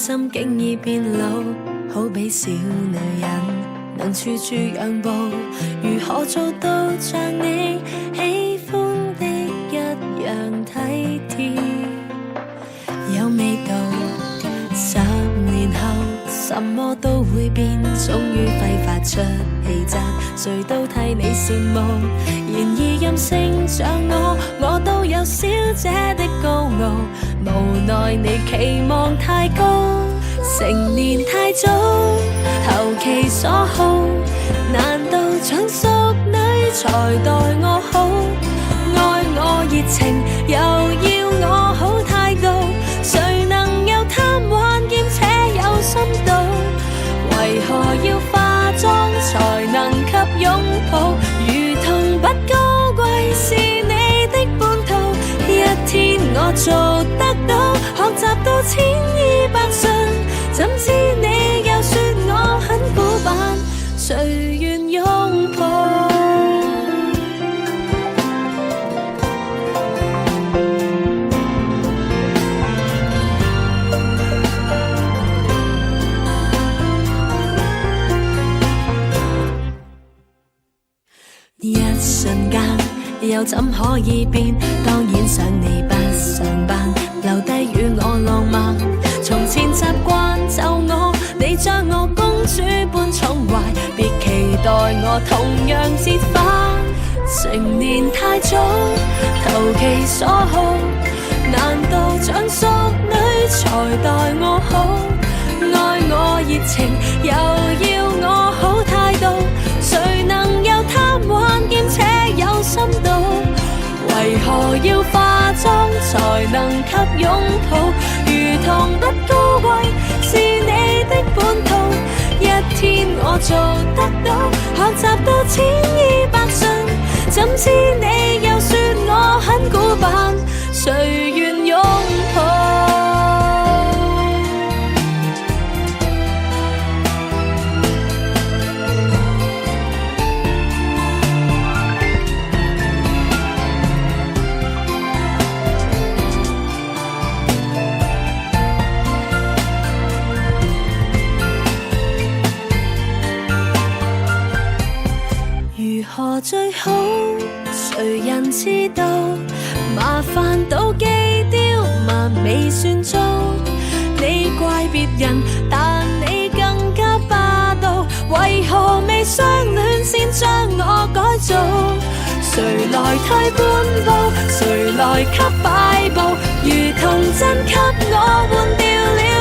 心竟已變老，好比小女人能處處讓步，如何做到像你喜歡的一樣體貼有味道？10年後什麼都會變，終於揮發出氣質，誰都替你羨慕。然而任性像我都有小姐的高傲，無奈你期望太高，成年太早，投其所好，難道像淑女才待我好？愛我熱情又要我好態度，誰能有貪玩兼且有深度？為何要化妝才能給擁抱？如同不高貴是你的半途，一天我做得到，學習到千依百順，怎知你又說我很古板，誰願擁抱？一瞬間又怎可以變？當然想你不上班，留低與我浪漫。從前習慣就我，你將我公主般寵壞，別期待我同樣折返。成年太早，投其所好，難道像淑女才待我好？愛我熱情又要我好態度，誰能有貪玩兼且有深度？為何要化妝才能給擁抱？如同不高貴是你的本土，一天我做得到，學習到千依百順，怎知你又說我很古板，誰願擁抱？如何最好？誰人知道？麻煩到基雕，萬美算糟。你怪別人，但你更加霸道。為何未相戀先將我改造？誰來推半步？誰來給擺布？如童真給我換掉了